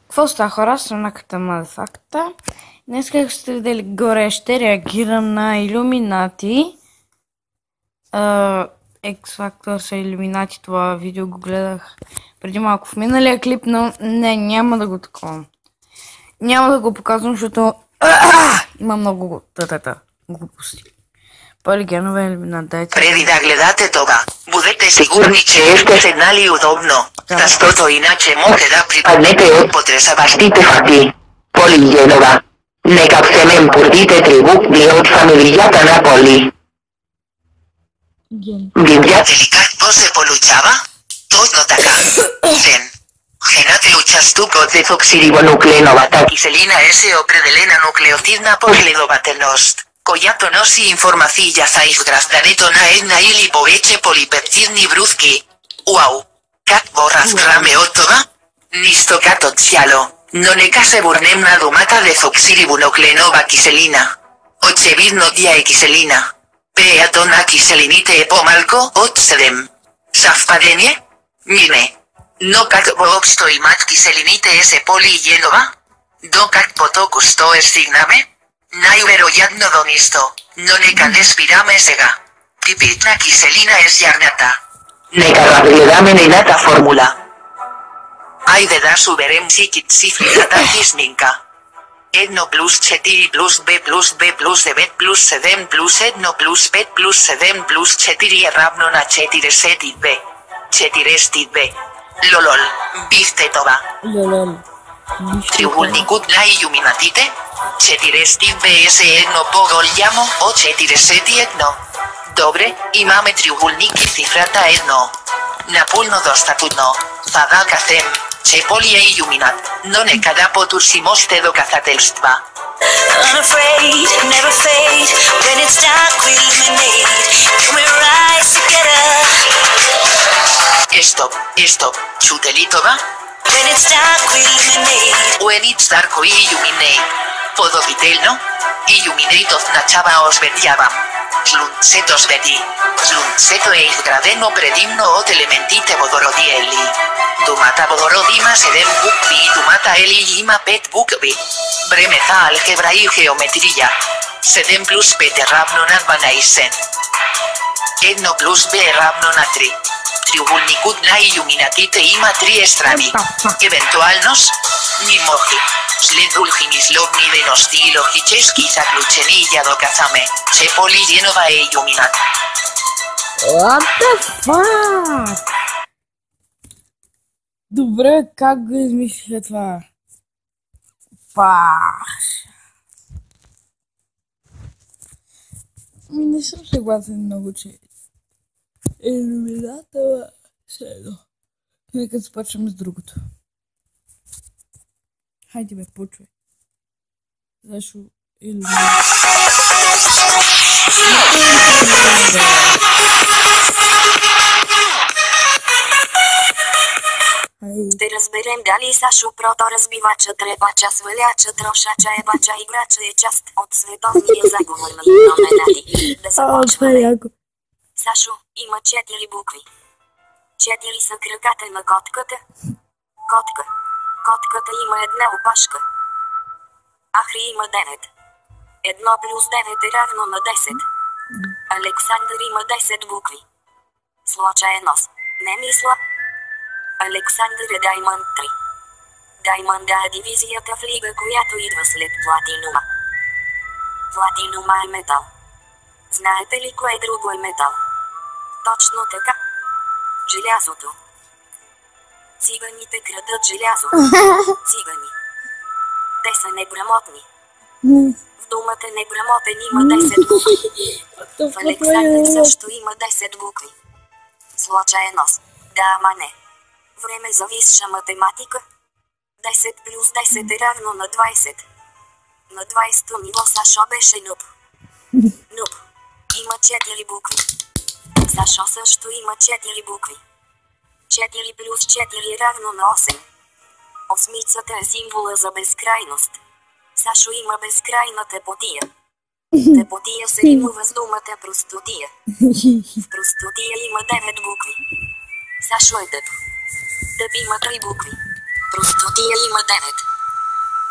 Какво ста, хора? Странаката Мазакта. Днес, как сте видели горе, ще реагирам на Илюминати. X-Factor са Илюминати, това видео го гледах преди малко в миналия клип, но не, няма да го такова. Няма да го показвам, защото има много глупости. Полигенове Илюминат, дайте. Преди да гледате това, будете сигурни, че сте седнали удобно, защото иначе може да припаднете от потресаващите факти. Полигенова. Нека вземем първите три букви от фамилията на Поли. Видяте ли какво се получава? Точно така. Ген. Генът е участък от дефоксирибонуклеиновата киселина е определена нуклеотидна последователност, която носи информация за изграждането на една или повече полипептидни връзки. Уау! Какво разбраме от това? Нищо като цяло, но нека се върнем на думата дефоксирибонуклеинова киселина. Очевидно тя е киселина. Пеето на киселините е по-малко от 7. Съвпадение? Не. Но какво общо имат киселините е Полигенова? До какво току-що стигнаме? Най-вероятно до нищо, но нека не спираме сега. Типът на киселина е зярната. Нека разгледаме нейната формула. Айде да соберем всички цифрите хищника. 1 плюс 4 плюс b плюс b плюс 9 плюс 7 плюс 1 плюс 5 плюс 7 плюс 4 е равно на 42. 42. Лолол, бихте това. Лолол. Триъгълникът на Илюминатите? 42 е едно по-голямо от 41. Добре, имаме триъгълник и цифрата 1. Напълно достатъчно. За да кажем, че Поли е Илюминат, но нека да потърсим още доказателства. Unafraid, never fade. When it's dark, we illuminate. We rise together. Стоп, чуте ли това? When it's dark, we illuminate. When it's dark, we illuminate. Подобително? Illuminate означава осветявам. Слънцето свети. Слънцето е изградено предимно от елементите водороди Ели. Думата водород има 7 букви и думата Ели има 5 букви. Времета алгебра и геометрия. 7 плюс 5 е равно на 12. 1 плюс b е равно на 3. Триъгълникът на Илюминатите има 3 страни. Евентуалност? Мимохи. След дълги мисловни дейности и логически заключения доказваме, че Полигенова е Илюминат. What the fuck? Добре, как го измислиха това? Паш. Не съм съгласен много, че Илюмината все едно. Нека започнем с другото. Хайде бе, почвай. Защо Илюмината? Ще разберем дали Сашо Прото разбивача, трепача, сваляча, трошача, ебача, играча е част от световния заговор на Илюминати. Да започваме. Сашо, има 4 букви. 4 са краката на котката. Котка. Котката има една опашка. Ахри има 9. 1 плюс 9 е равно на 10. Александър има 10 букви. Случайност. Не мисля. Александър е Даймонд 3. Даймонда е дивизията в лига, която идва след платинума. Платинума е метал. Знаете ли кое друго е метал? Точно така. Желязото. Циганите крадат желязо. Цигани. Те са неграмотни. В думата неграмотен има 10 букви. В Александър също има 10 букви. Случайност. Да, ама не. Време за висша математика. 10 плюс 10 е равно на 20. На 20-то ниво Сашо беше нуб. Нуб. Има 4 букви. Сашо също има 4 букви. 4 плюс 4 е равно на 8. Осмицата е символа за безкрайност. Сашо има безкрайна тъпотия. Тъпотия се римува с думата простотия. В простотия има 9 букви. Сашо е тъп. Тъп има 3 букви. Простотия има 9.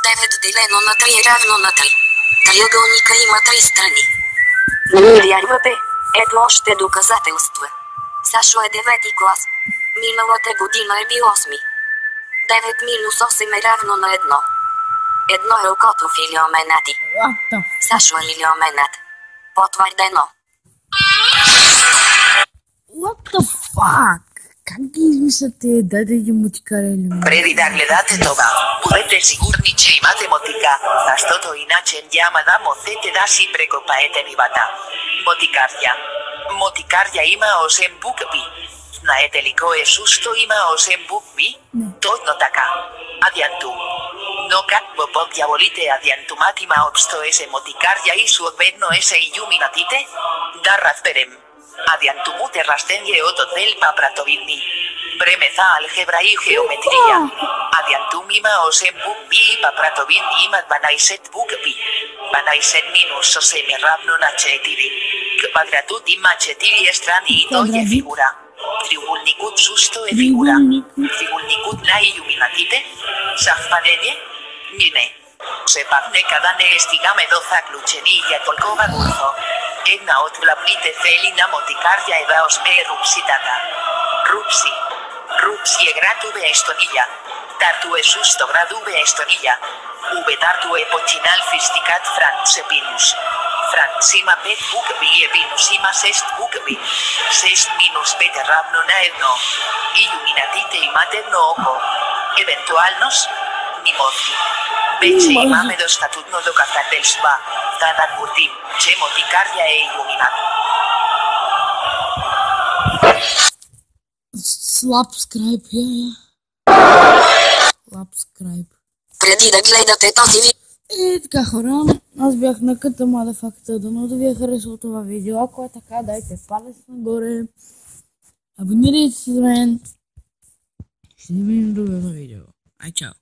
9 делено на 3 е равно на 3. Триъгълника има 3 страни. Не ми вярвате? Ето още доказателства. Сашо е 9 клас. Миналата година е бил 8. 9 минус 8 е равно на 1. Едно е окото в Илиоменати. Сашо е Илиоменат. Потвърдено. What the fuck? Как ги измисляте дадени мотикари елементи? Преди да гледате това, бъдете сигурни, че имате мотика, защото иначе няма да можете да си прекопаете нивата. Мотикария. Мотикария има 8 букви. Знаете ли кое също има 8 букви? Точно така. Адиантум. Но как по дяволите адиантумът има общо есе мотикария и съответно есе илюминатите? Да разберем. Адиантумът е растение от отдел папратовидни. Време за алгебра и геометрия. Адиантум има 8 букви и папратовидни има 12 букви. 12 минус 8 е равно на 4. Квадратът има 4 страни и той е фигура. Триъгълникът също е фигура. Триъгълникът на илюминатите? Съвпадение? Не. Все пак нека да не стигаме до заключение толкова бързо. Една от главните цели на мотикария е да осмее рупситата. Рупси. Рупси е град в Естония. Тарту е също град в Естония. В Тарту е починал физикът Франц Епинус. Франц има 5 букви и Епинус има 6 букви. 6 минус 5 е равно на 1. Илюминатите имат едно око. Евентуалност? Ни мозги. Вече имаме достатъчно доказателства. Да надгуртим, че мотикария е илюминат. Subscribe, Subscribe. Преди да гледате този видео. И така хора, аз бях на къта мадафакта, дано да ви е харесало това видео. Ако е така, дайте палец нагоре. Абонирайте се за мен. Ще видим в друго видео. Ай, чао!